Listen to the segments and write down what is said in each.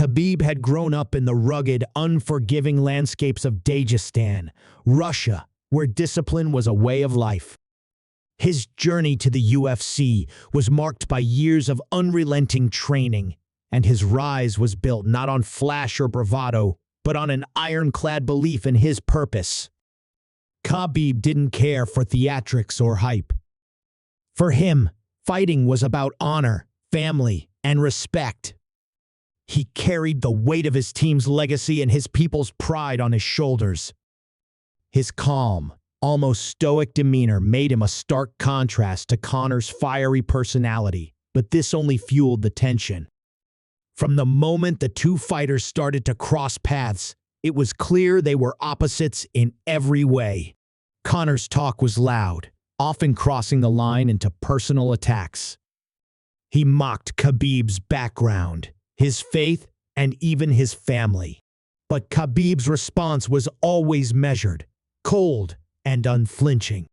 Khabib had grown up in the rugged, unforgiving landscapes of Dagestan, Russia, where discipline was a way of life. His journey to the UFC was marked by years of unrelenting training, and his rise was built not on flash or bravado, but on an ironclad belief in his purpose. Khabib didn't care for theatrics or hype. For him, fighting was about honor, family, and respect. He carried the weight of his team's legacy and his people's pride on his shoulders. His calm, almost stoic demeanor made him a stark contrast to Conor's fiery personality, but this only fueled the tension. From the moment the two fighters started to cross paths, it was clear they were opposites in every way. Conor's talk was loud, often crossing the line into personal attacks. He mocked Khabib's background, his faith, and even his family. But Khabib's response was always measured, cold, and unflinching.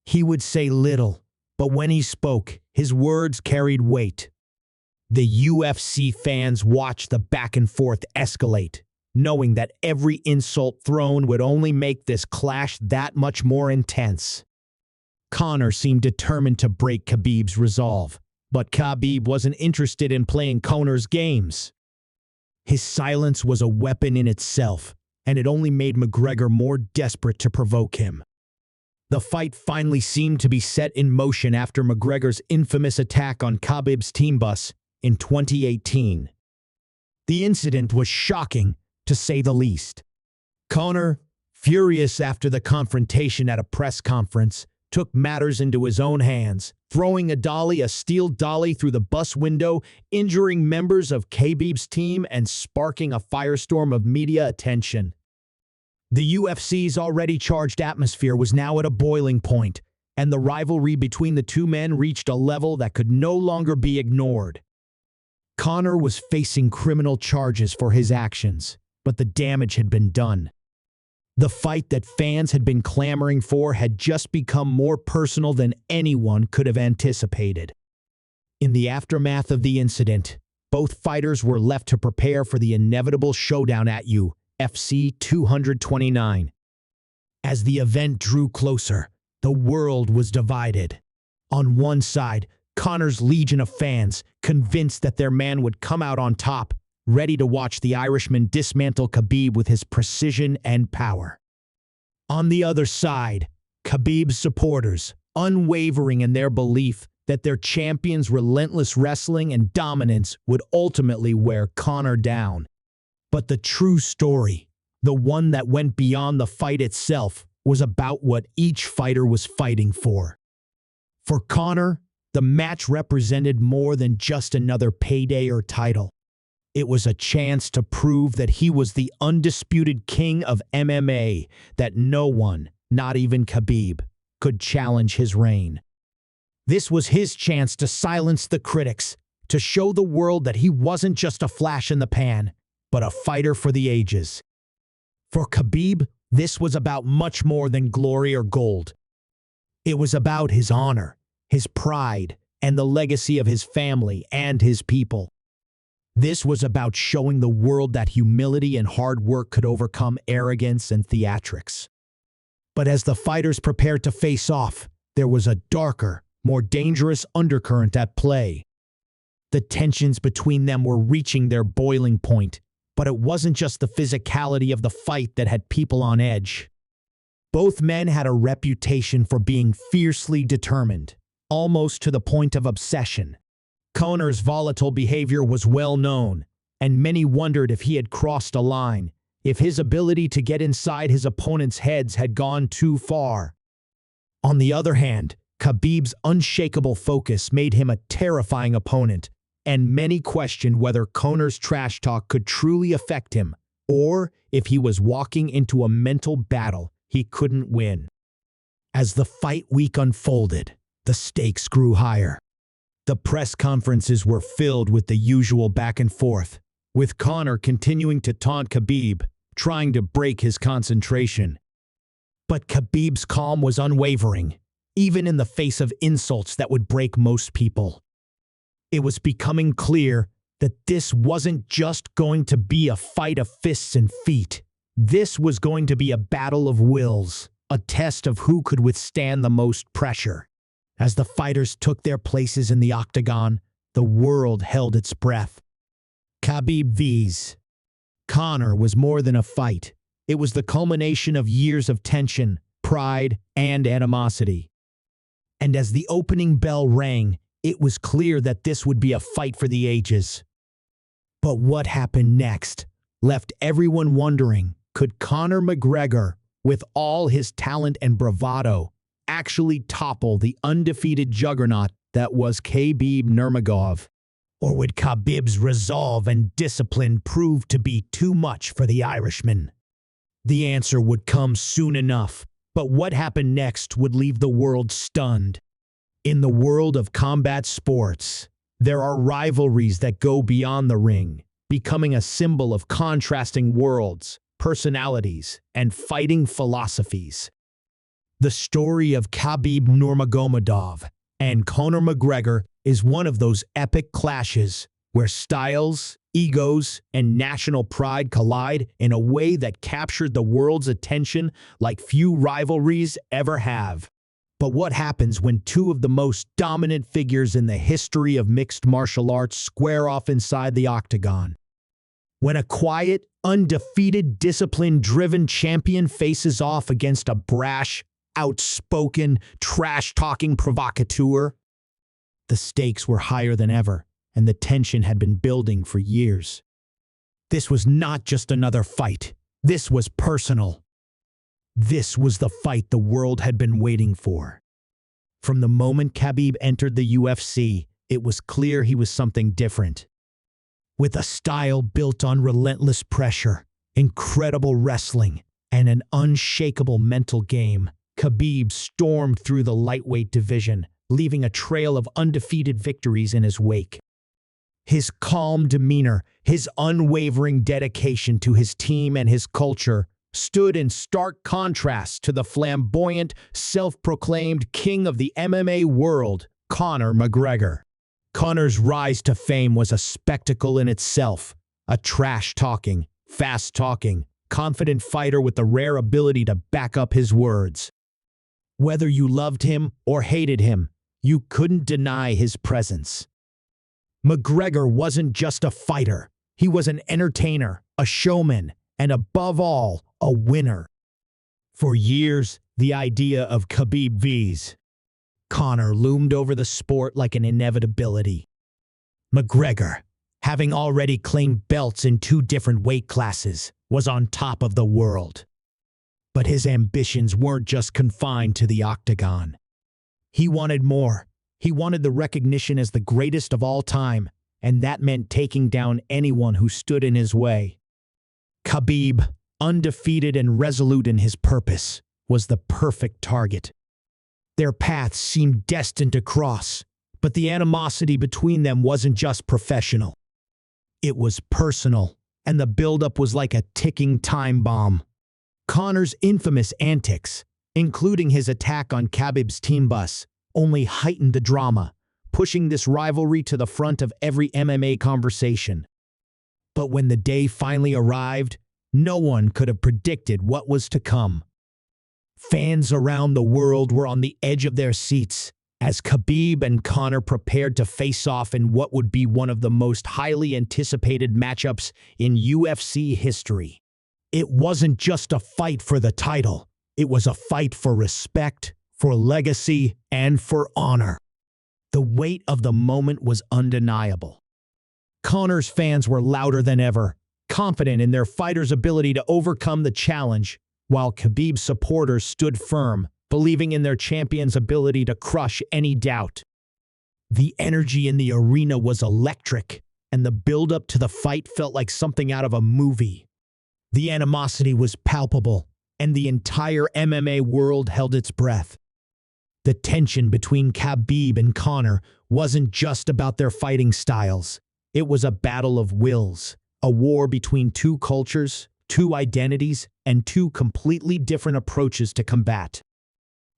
He would say little, but when he spoke, his words carried weight. The UFC fans watched the back and forth escalate, knowing that every insult thrown would only make this clash that much more intense. Conor seemed determined to break Khabib's resolve, but Khabib wasn't interested in playing Conor's games. His silence was a weapon in itself, and it only made McGregor more desperate to provoke him. The fight finally seemed to be set in motion after McGregor's infamous attack on Khabib's team bus in 2018. The incident was shocking, to say the least. Conor, furious after the confrontation at a press conference, took matters into his own hands, throwing a steel dolly through the bus window, injuring members of Khabib's team and sparking a firestorm of media attention. The UFC's already charged atmosphere was now at a boiling point, and the rivalry between the two men reached a level that could no longer be ignored. Conor was facing criminal charges for his actions, but the damage had been done. The fight that fans had been clamoring for had just become more personal than anyone could have anticipated. In the aftermath of the incident, both fighters were left to prepare for the inevitable showdown at UFC 229. As the event drew closer, the world was divided. On one side, Conor's legion of fans, convinced that their man would come out on top, ready to watch the Irishman dismantle Khabib with his precision and power. On the other side, Khabib's supporters, unwavering in their belief that their champion's relentless wrestling and dominance would ultimately wear Conor down. But the true story, the one that went beyond the fight itself, was about what each fighter was fighting for. For Conor, the match represented more than just another payday or title. It was a chance to prove that he was the undisputed king of MMA, that no one, not even Khabib, could challenge his reign. This was his chance to silence the critics, to show the world that he wasn't just a flash in the pan, but a fighter for the ages. For Khabib, this was about much more than glory or gold. It was about his honor, his pride, and the legacy of his family and his people. This was about showing the world that humility and hard work could overcome arrogance and theatrics. But as the fighters prepared to face off, there was a darker, more dangerous undercurrent at play. The tensions between them were reaching their boiling point, but it wasn't just the physicality of the fight that had people on edge. Both men had a reputation for being fiercely determined, almost to the point of obsession. Conor's volatile behavior was well known, and many wondered if he had crossed a line, if his ability to get inside his opponent's heads had gone too far. On the other hand, Khabib's unshakable focus made him a terrifying opponent, and many questioned whether Conor's trash talk could truly affect him, or if he was walking into a mental battle he couldn't win. As the fight week unfolded, the stakes grew higher. The press conferences were filled with the usual back and forth, with Conor continuing to taunt Khabib, trying to break his concentration. But Khabib's calm was unwavering, even in the face of insults that would break most people. It was becoming clear that this wasn't just going to be a fight of fists and feet. This was going to be a battle of wills, a test of who could withstand the most pressure. As the fighters took their places in the octagon, the world held its breath. Khabib vs. Conor was more than a fight. It was the culmination of years of tension, pride, and animosity. And as the opening bell rang, it was clear that this would be a fight for the ages. But what happened next left everyone wondering, could Conor McGregor, with all his talent and bravado, actually topple the undefeated juggernaut that was Khabib Nurmagomedov? Or would Khabib's resolve and discipline prove to be too much for the Irishman? The answer would come soon enough, but what happened next would leave the world stunned. In the world of combat sports, there are rivalries that go beyond the ring, becoming a symbol of contrasting worlds, personalities, and fighting philosophies. The story of Khabib Nurmagomedov and Conor McGregor is one of those epic clashes where styles, egos, and national pride collide in a way that captured the world's attention like few rivalries ever have. But what happens when two of the most dominant figures in the history of mixed martial arts square off inside the octagon? When a quiet, undefeated, discipline-driven champion faces off against a brash, outspoken, trash-talking provocateur? The stakes were higher than ever, and the tension had been building for years. This was not just another fight. This was personal. This was the fight the world had been waiting for. From the moment Khabib entered the UFC, it was clear he was something different. With a style built on relentless pressure, incredible wrestling, and an unshakable mental game, Khabib stormed through the lightweight division, leaving a trail of undefeated victories in his wake. His calm demeanor, his unwavering dedication to his team and his culture, stood in stark contrast to the flamboyant, self-proclaimed king of the MMA world, Conor McGregor. Conor's rise to fame was a spectacle in itself, a trash-talking, fast-talking, confident fighter with the rare ability to back up his words. Whether you loved him or hated him, you couldn't deny his presence. McGregor wasn't just a fighter. He was an entertainer, a showman, and above all, a winner. For years, the idea of Khabib vs. Conor loomed over the sport like an inevitability. McGregor, having already claimed belts in 2 different weight classes, was on top of the world. But his ambitions weren't just confined to the octagon. He wanted more. He wanted the recognition as the greatest of all time, and that meant taking down anyone who stood in his way. Khabib, undefeated and resolute in his purpose, was the perfect target. Their paths seemed destined to cross, but the animosity between them wasn't just professional. It was personal, and the buildup was like a ticking time bomb. Conor's infamous antics, including his attack on Khabib's team bus, only heightened the drama, pushing this rivalry to the front of every MMA conversation. But when the day finally arrived, no one could have predicted what was to come. Fans around the world were on the edge of their seats as Khabib and Conor prepared to face off in what would be one of the most highly anticipated matchups in UFC history. It wasn't just a fight for the title. It was a fight for respect, for legacy, and for honor. The weight of the moment was undeniable. Conor's fans were louder than ever, confident in their fighter's ability to overcome the challenge, while Khabib's supporters stood firm, believing in their champion's ability to crush any doubt. The energy in the arena was electric, and the build-up to the fight felt like something out of a movie. The animosity was palpable, and the entire MMA world held its breath. The tension between Khabib and Conor wasn't just about their fighting styles. It was a battle of wills, a war between 2 cultures, 2 identities, and 2 completely different approaches to combat.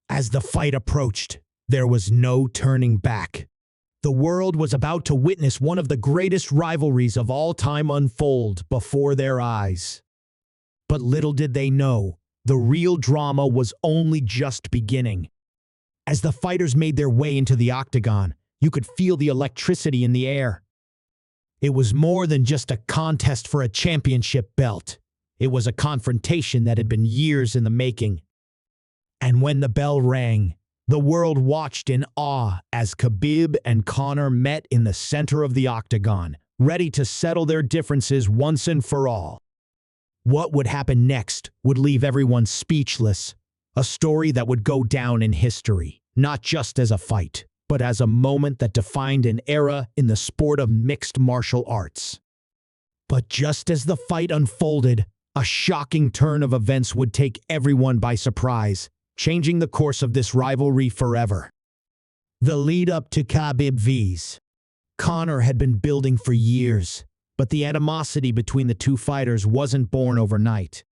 As the fight approached, there was no turning back. The world was about to witness one of the greatest rivalries of all time unfold before their eyes. But little did they know, the real drama was only just beginning. As the fighters made their way into the octagon, you could feel the electricity in the air. It was more than just a contest for a championship belt. It was a confrontation that had been years in the making. And when the bell rang, the world watched in awe as Khabib and Conor met in the center of the octagon, ready to settle their differences once and for all. What would happen next would leave everyone speechless, a story that would go down in history, not just as a fight, but as a moment that defined an era in the sport of mixed martial arts. But just as the fight unfolded, a shocking turn of events would take everyone by surprise, changing the course of this rivalry forever. The lead-up to Khabib vs. Conor had been building for years, but the animosity between the two fighters wasn't born overnight.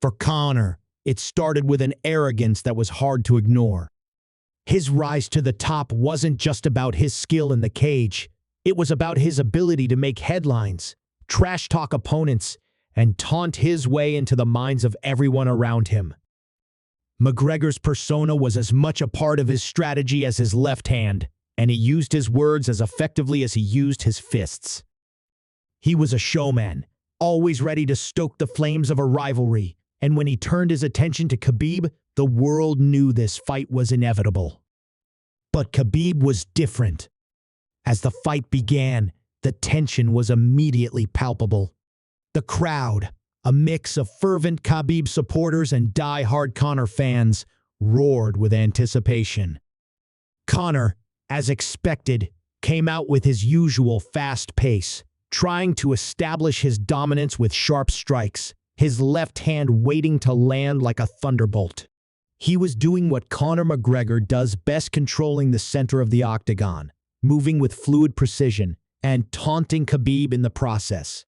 For Conor, it started with an arrogance that was hard to ignore. His rise to the top wasn't just about his skill in the cage, it was about his ability to make headlines, trash-talk opponents, and taunt his way into the minds of everyone around him. McGregor's persona was as much a part of his strategy as his left hand, and he used his words as effectively as he used his fists. He was a showman, always ready to stoke the flames of a rivalry, and when he turned his attention to Khabib, the world knew this fight was inevitable. But Khabib was different. As the fight began, the tension was immediately palpable. The crowd, a mix of fervent Khabib supporters and die-hard Conor fans, roared with anticipation. Conor, as expected, came out with his usual fast pace, trying to establish his dominance with sharp strikes, his left hand waiting to land like a thunderbolt. He was doing what Conor McGregor does best, controlling the center of the octagon, moving with fluid precision, and taunting Khabib in the process.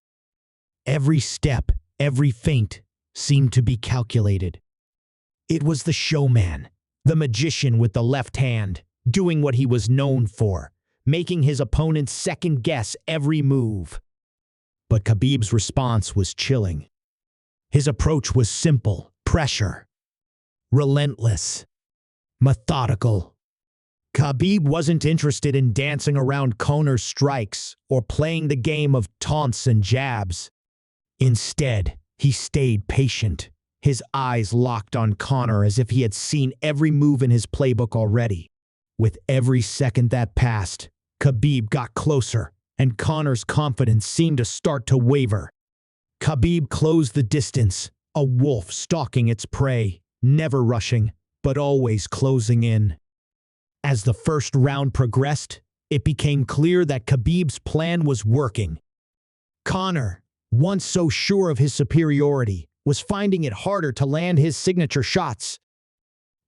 Every step, every feint, seemed to be calculated. It was the showman, the magician with the left hand, doing what he was known for, making his opponents second-guess every move. But Khabib's response was chilling. His approach was simple: pressure. Relentless. Methodical. Khabib wasn't interested in dancing around Conor's strikes or playing the game of taunts and jabs. Instead, he stayed patient, his eyes locked on Conor as if he had seen every move in his playbook already. With every second that passed, Khabib got closer, and Conor's confidence seemed to start to waver. Khabib closed the distance, a wolf stalking its prey, never rushing, but always closing in. As the first round progressed, it became clear that Khabib's plan was working. Conor, once so sure of his superiority, was finding it harder to land his signature shots.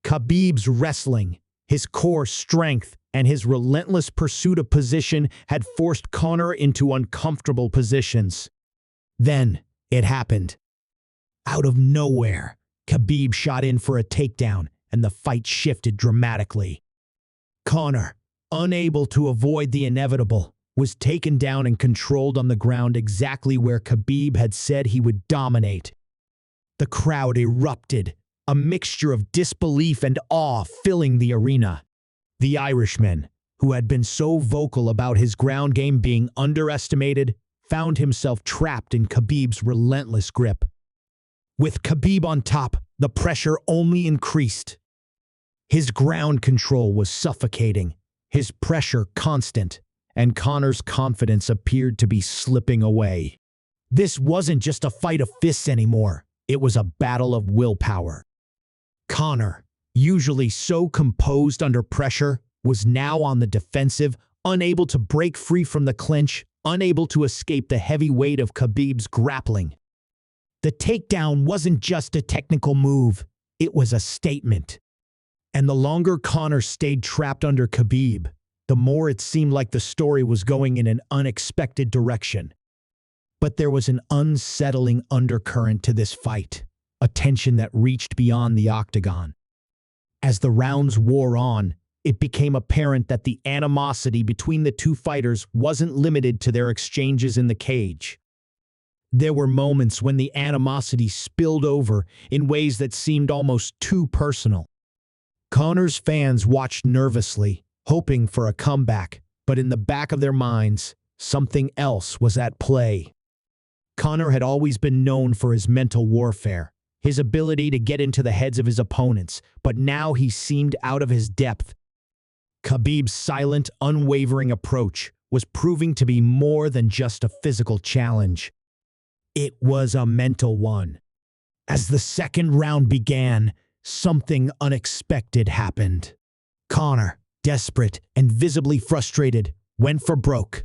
Khabib's wrestling, his core strength, and his relentless pursuit of position had forced Conor into uncomfortable positions. Then, it happened. Out of nowhere, Khabib shot in for a takedown, and the fight shifted dramatically. Conor, unable to avoid the inevitable, was taken down and controlled on the ground exactly where Khabib had said he would dominate. The crowd erupted, a mixture of disbelief and awe filling the arena. The Irishman, who had been so vocal about his ground game being underestimated, found himself trapped in Khabib's relentless grip. With Khabib on top, the pressure only increased. His ground control was suffocating, his pressure constant, and Conor's confidence appeared to be slipping away. This wasn't just a fight of fists anymore, it was a battle of willpower. Conor, usually so composed under pressure, was now on the defensive, unable to break free from the clinch, unable to escape the heavy weight of Khabib's grappling. The takedown wasn't just a technical move, it was a statement. And the longer Conor stayed trapped under Khabib, the more it seemed like the story was going in an unexpected direction. But there was an unsettling undercurrent to this fight, a tension that reached beyond the octagon. As the rounds wore on, it became apparent that the animosity between the two fighters wasn't limited to their exchanges in the cage. There were moments when the animosity spilled over in ways that seemed almost too personal. Conor's fans watched nervously, hoping for a comeback, but in the back of their minds, something else was at play. Conor had always been known for his mental warfare, his ability to get into the heads of his opponents, but now he seemed out of his depth. Khabib's silent, unwavering approach was proving to be more than just a physical challenge. It was a mental one. As the second round began, something unexpected happened. Conor, desperate and visibly frustrated, went for broke.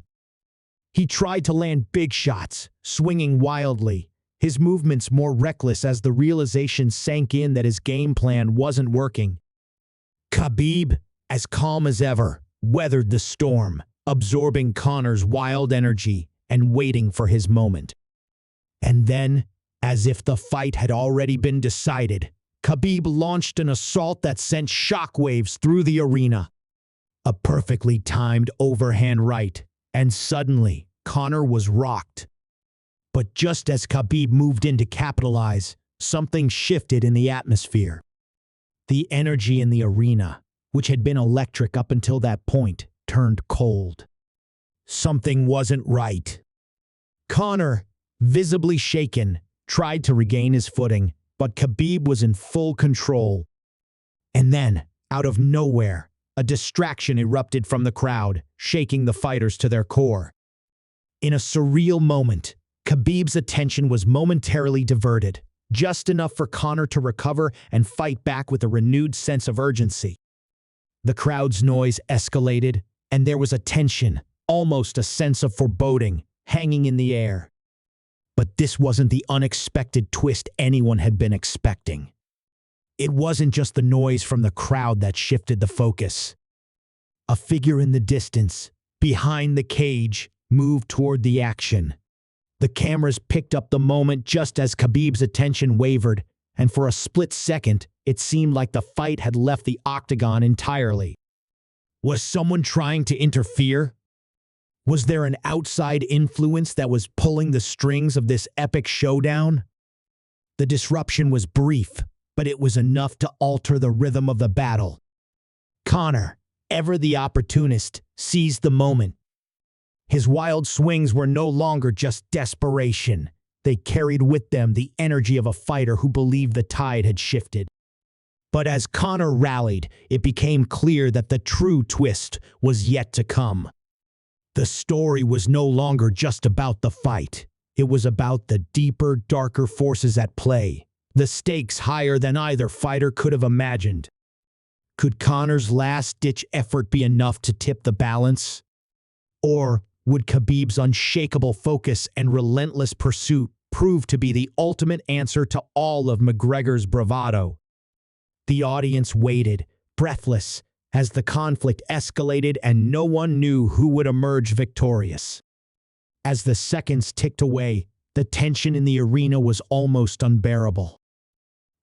He tried to land big shots, swinging wildly, his movements more reckless as the realization sank in that his game plan wasn't working. Khabib, as calm as ever, weathered the storm, absorbing Conor's wild energy and waiting for his moment. And then, as if the fight had already been decided, Khabib launched an assault that sent shockwaves through the arena. A perfectly timed overhand right, and suddenly, Conor was rocked. But just as Khabib moved in to capitalize, something shifted in the atmosphere. The energy in the arena, which had been electric up until that point, turned cold. Something wasn't right. Conor, visibly shaken, tried to regain his footing, but Khabib was in full control. And then, out of nowhere, a distraction erupted from the crowd, shaking the fighters to their core. In a surreal moment, Khabib's attention was momentarily diverted, just enough for Conor to recover and fight back with a renewed sense of urgency. The crowd's noise escalated, and there was a tension, almost a sense of foreboding, hanging in the air. But this wasn't the unexpected twist anyone had been expecting. It wasn't just the noise from the crowd that shifted the focus. A figure in the distance, behind the cage, moved toward the action. The cameras picked up the moment just as Khabib's attention wavered, and for a split second, it seemed like the fight had left the octagon entirely. Was someone trying to interfere? Was there an outside influence that was pulling the strings of this epic showdown? The disruption was brief, but it was enough to alter the rhythm of the battle. Conor, ever the opportunist, seized the moment. His wild swings were no longer just desperation. They carried with them the energy of a fighter who believed the tide had shifted. But as Conor rallied, it became clear that the true twist was yet to come. The story was no longer just about the fight. It was about the deeper, darker forces at play, the stakes higher than either fighter could have imagined. Could Conor's last-ditch effort be enough to tip the balance? Or would Khabib's unshakable focus and relentless pursuit prove to be the ultimate answer to all of McGregor's bravado? The audience waited, breathless, as the conflict escalated and no one knew who would emerge victorious. As the seconds ticked away, the tension in the arena was almost unbearable.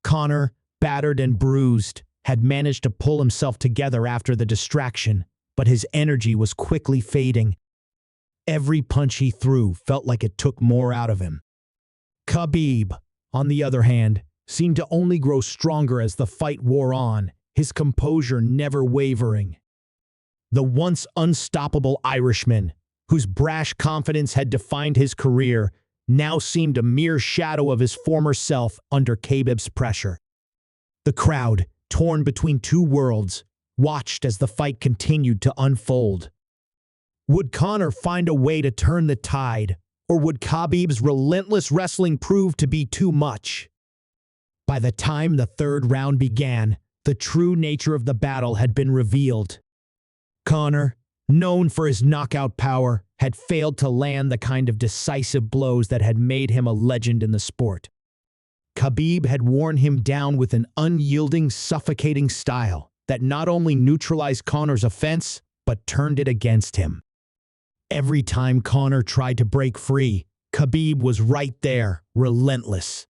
Conor, battered and bruised, had managed to pull himself together after the distraction, but his energy was quickly fading. Every punch he threw felt like it took more out of him. Khabib, on the other hand, seemed to only grow stronger as the fight wore on, his composure never wavering. The once unstoppable Irishman, whose brash confidence had defined his career, now seemed a mere shadow of his former self under Khabib's pressure. The crowd, torn between two worlds, watched as the fight continued to unfold. Would Conor find a way to turn the tide, or would Khabib's relentless wrestling prove to be too much? By the time the third round began, the true nature of the battle had been revealed. Conor, known for his knockout power, had failed to land the kind of decisive blows that had made him a legend in the sport. Khabib had worn him down with an unyielding, suffocating style that not only neutralized Conor's offense, but turned it against him. Every time Conor tried to break free, Khabib was right there, relentless.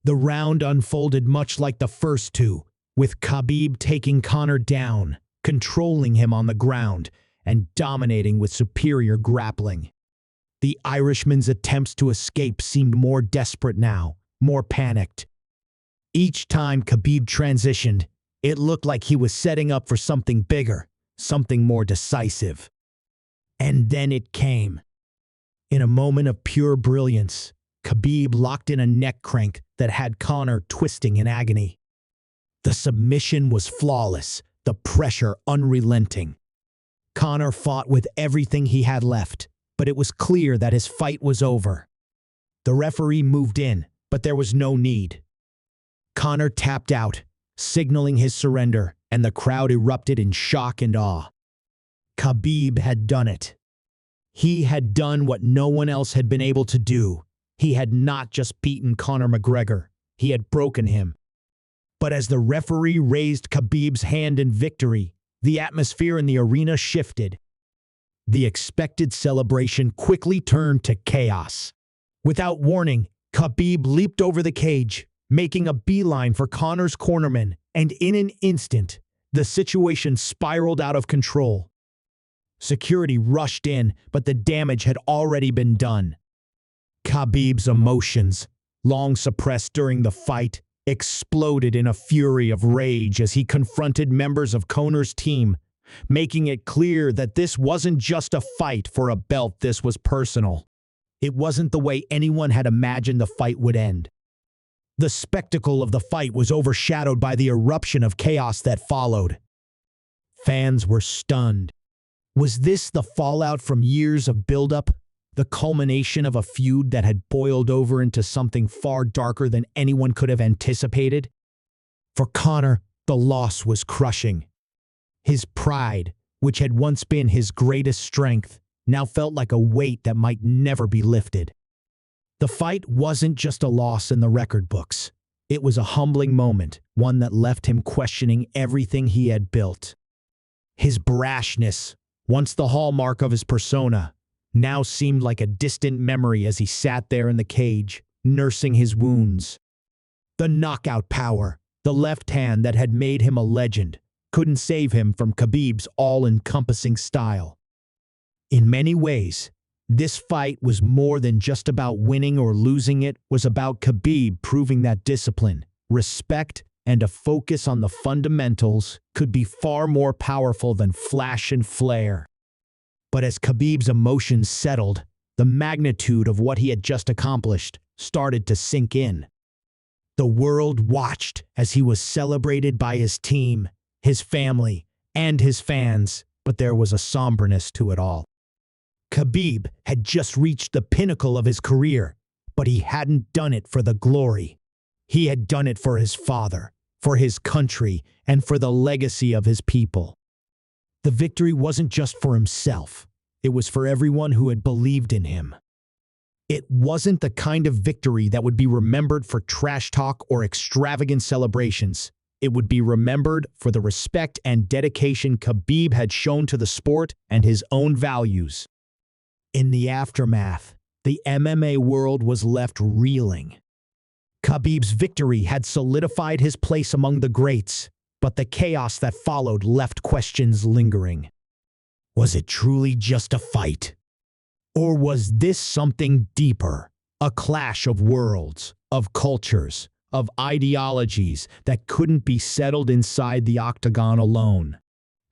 The round unfolded much like the first two, with Khabib taking Conor down, controlling him on the ground and dominating with superior grappling. The Irishman's attempts to escape seemed more desperate now, more panicked. Each time Khabib transitioned, it looked like he was setting up for something bigger, something more decisive. And then it came. In a moment of pure brilliance, Khabib locked in a neck crank that had Conor twisting in agony. The submission was flawless, the pressure unrelenting. Conor fought with everything he had left, but it was clear that his fight was over. The referee moved in, but there was no need. Conor tapped out, signaling his surrender, and the crowd erupted in shock and awe. Khabib had done it. He had done what no one else had been able to do. He had not just beaten Conor McGregor, he had broken him. But as the referee raised Khabib's hand in victory, the atmosphere in the arena shifted. The expected celebration quickly turned to chaos. Without warning, Khabib leaped over the cage, making a beeline for Conor's cornerman, and in an instant, the situation spiraled out of control. Security rushed in, but the damage had already been done. Khabib's emotions, long suppressed during the fight, exploded in a fury of rage as he confronted members of Conor's team, making it clear that this wasn't just a fight for a belt, this was personal. It wasn't the way anyone had imagined the fight would end. The spectacle of the fight was overshadowed by the eruption of chaos that followed. Fans were stunned. Was this the fallout from years of buildup? The culmination of a feud that had boiled over into something far darker than anyone could have anticipated? For Conor, the loss was crushing. His pride, which had once been his greatest strength, now felt like a weight that might never be lifted. The fight wasn't just a loss in the record books. It was a humbling moment, one that left him questioning everything he had built. His brashness, once the hallmark of his persona, now seemed like a distant memory as he sat there in the cage, nursing his wounds. The knockout power, the left hand that had made him a legend, couldn't save him from Khabib's all-encompassing style. In many ways, this fight was more than just about winning or losing. It was about Khabib proving that discipline, respect, and a focus on the fundamentals could be far more powerful than flash and flare. But as Khabib's emotions settled, the magnitude of what he had just accomplished started to sink in. The world watched as he was celebrated by his team, his family, and his fans, but there was a somberness to it all. Khabib had just reached the pinnacle of his career, but he hadn't done it for the glory. He had done it for his father, for his country, and for the legacy of his people. The victory wasn't just for himself. It was for everyone who had believed in him. It wasn't the kind of victory that would be remembered for trash talk or extravagant celebrations. It would be remembered for the respect and dedication Khabib had shown to the sport and his own values. In the aftermath, the MMA world was left reeling. Khabib's victory had solidified his place among the greats, but the chaos that followed left questions lingering. Was it truly just a fight? Or was this something deeper, a clash of worlds, of cultures, of ideologies that couldn't be settled inside the octagon alone?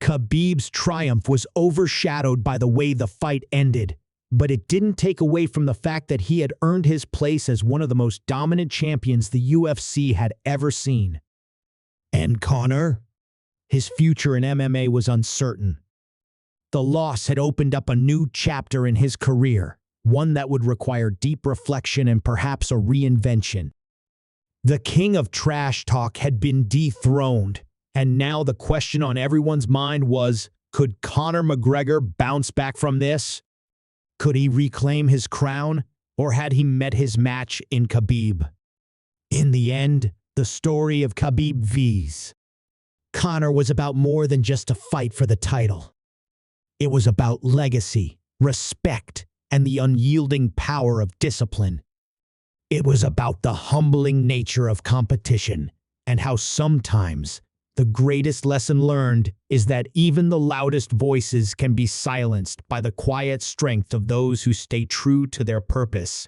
Khabib's triumph was overshadowed by the way the fight ended, but it didn't take away from the fact that he had earned his place as one of the most dominant champions the UFC had ever seen. And Conor? His future in MMA was uncertain. The loss had opened up a new chapter in his career, one that would require deep reflection and perhaps a reinvention. The king of trash talk had been dethroned, and now the question on everyone's mind was, could Conor McGregor bounce back from this? Could he reclaim his crown, or had he met his match in Khabib? In the end, the story of Khabib vs. Conor was about more than just a fight for the title. It was about legacy, respect, and the unyielding power of discipline. It was about the humbling nature of competition and how sometimes The greatest lesson learned is that even the loudest voices can be silenced by the quiet strength of those who stay true to their purpose.